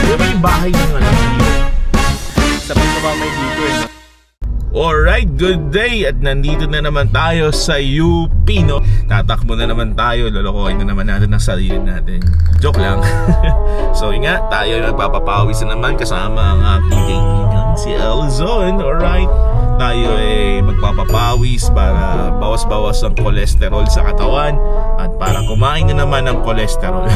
Diba yung bahay ng ano? Sa pagpapamay dito eh. Alright, good day! At nandito na naman tayo sa UP, no? Tatakbo na naman tayo, lolokohin na naman natin ang sarili natin. Joke lang. So yun nga, tayo nagpapapawis na naman kasama ang aking kaibigan, si Elzon. Alright, tayo ay magpapapawis para bawas-bawas ang kolesterol sa katawan at para kumain na naman ng kolesterol.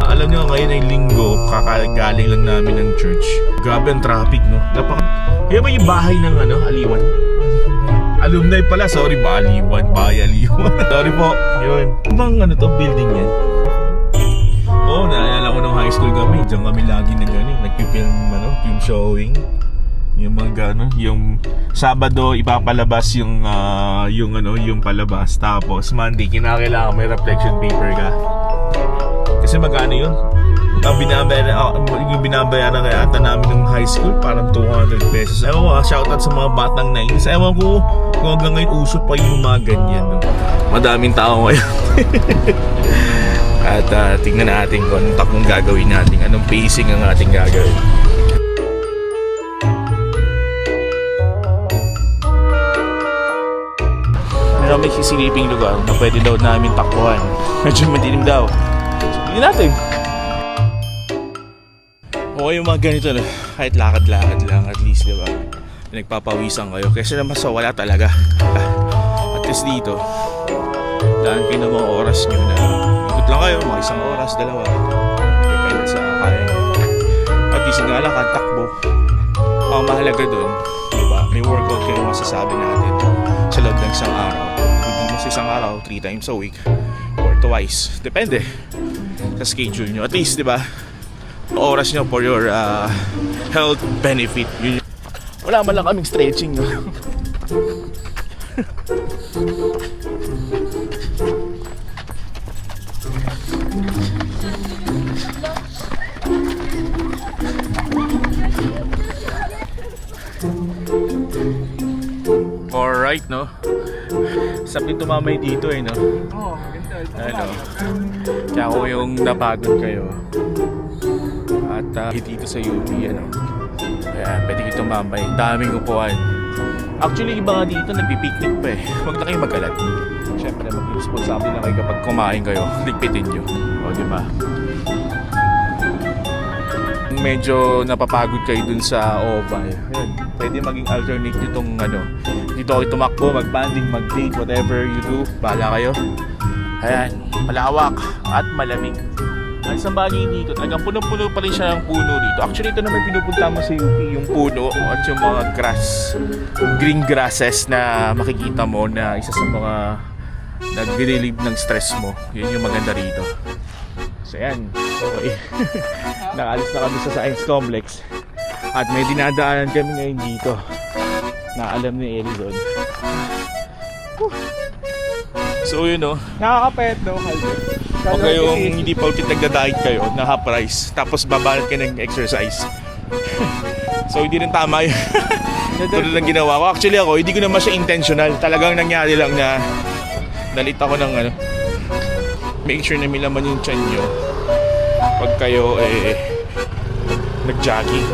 Alam nyo, ngayon ay linggo, kakagaling lang namin ng church. Grabe ang traffic, no? Kaya ba yung bahay ng ano, Aliwan? Alumni pala, sorry ba, Aliwan, Bahay Aliwan. Sorry po, yun. Bang ano to, building yan? Oo, naalala ko nung high school kami. Diyan kami lagi nagpipilm, film showing. Yung mga gano'n, yung Sabado ipapalabas yung palabas. Tapos Monday, kinakailangan may reflection paper ka. Kasi magkano yun? Ang binabayaran kaya ata namin ng high school, parang 200 pesos. Ewan ko, shoutout sa mga batang 90s. Ewan ko kung hanggang ngayon uso pa yung mga ganyan, no? Madaming tao ngayon. At tingnan natin kung anong takbong gagawin natin, anong pacing ang ating gagawin. Meron may sisiliping lugar na pwede daw namin takbuhan. Medyo madilim daw. Tingnan natin. Okay, yung mga ganito na, kahit lakad-lakad lang at least, diba? Nagpapawisan kayo kasi naman sa wala talaga. At least dito, daan kayo ng mga oras nyo na ikot lang kayo, mga isang oras, dalawa. Depende sa kaya nyo. At least nga lang, takbo. Ang mahalaga dun, diba? May workout kayo masasabi natin sa loob ng isang araw. Hindi mo sa isang araw, 3 times a week or twice. Depende sa schedule nyo. At least, diba? Oras nyo for your health benefit. Wala man lang kaming stretching, no? Alright, no? Sabi tumamay dito eh, no? Oo, maganda. Ano? Kaya ako yung napagod kayo. At dito sa UP, ano? Kaya pwede kayo tumambay. Daming upuan. Actually, iba nga dito, nagpipiknik pa eh. Huwag na kayo magalat. Siyempre, mag-responsable na kayo kapag kumain kayo. Ligpitin nyo. O, diba? Medyo napapagod kayo dun sa oval. Ayun, pwede maging alternate nyo itong ano. Dito kayo tumakbo, mag-banding, mag-date, whatever you do. Bahala kayo. Ayan, malawak at malamig. Ang isang bagay dito, talagang puno-puno pa rin siya ng puno dito. Actually, ito naman pinupunta mo sa UP, yung puno at yung mga grass, green grasses na makikita mo na isa sa mga nag-relieve ng stress mo. Yun yung maganda rito. So yan, okay. Nakalis na kami sa Science Complex at may dinadaanan kami ngayon dito na alam ni Elizon. So yun o, Nakakapayat daw, Calvin. huwag kayong hindi pa ulit nagda-diet kayo na half price tapos babalat kayo ng exercise. So hindi rin tama yun. Tulad ng ginawa ko. Actually ako, hindi ko naman siya intentional. Talagang nangyari lang na nalit ako ng ano, make sure na may laman yung tiyan nyo pag kayo nag-jogging.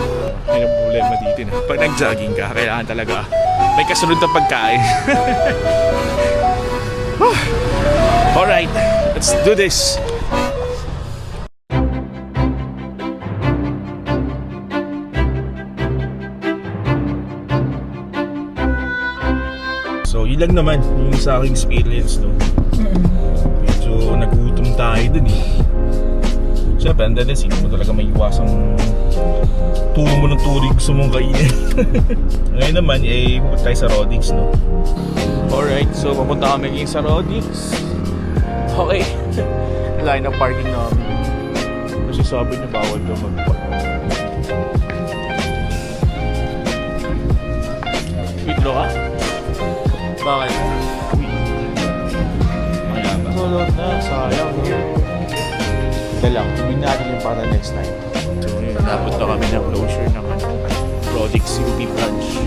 Yun ang problema dito na. Pag nag-jogging ka, kailangan talaga may kasunod na pagkain. Alright, let's do this. So yun lang naman yung sa aking experience, no? Medyo nagutom tayo dun eh. Siyempre, and then sino mo talaga may iwasang turo mo ng turing gusto mong kainin. Ngayon naman, pupunta tayo sa Rodix, no? Alright, so papunta kami ngayon sa Rodix. Okay. Line ng parking namin. Kasi sabi niya bawal daw mag-park. Withdraw ka? Bakit? Wala ba? Sulod na, sayang. Dalang, tubig natin yung para next time. So yun, napunta kami ng closure ng Rodix UP branch.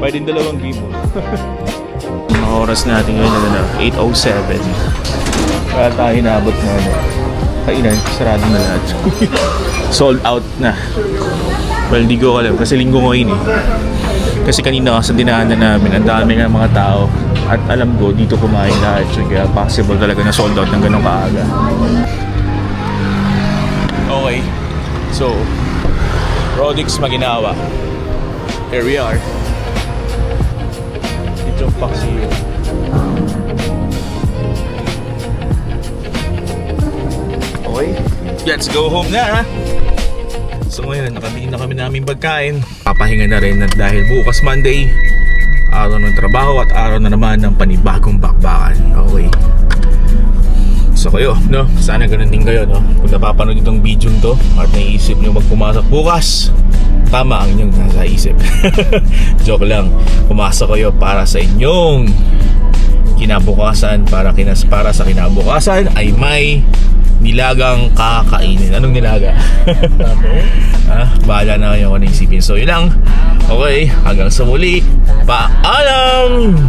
Pwede dalawang game mo. Ang oras natin ngayon na 8:07. Kaya tayo naabot na kainan, sarado na lahat. Sold out na. Well, hindi ko alam kasi linggo ngayon eh. Kasi kanina sa dinaanan namin, ang dami nga mga tao. At alam ko, dito kumain lahat. So, kaya possible talaga na sold out ng ganong kaaga. Okay. So, Rodix Maginawa. Here we are. Ito ang paksiyo. Okay. Let's go home na, ha? So ngayon, nakabili na kami naming pagkain. Papahinga na rin at dahil bukas Monday, araw ng trabaho at araw na naman ng panibagong bakbakan. Okay. So kayo, no? Sana ganun din kayo, no? Kung napapanood itong video to at naiisip nyo magpumasok bukas, tama ang inyong nasa isip. Joke lang. Pumasok kayo para sa inyong kinabukasan, para sa kinabukasan ay may nilagang kakainin. Anong nilaga? Bahala na kayo kung isipin. So yun lang. Okay, hanggang sa muli. Paalam!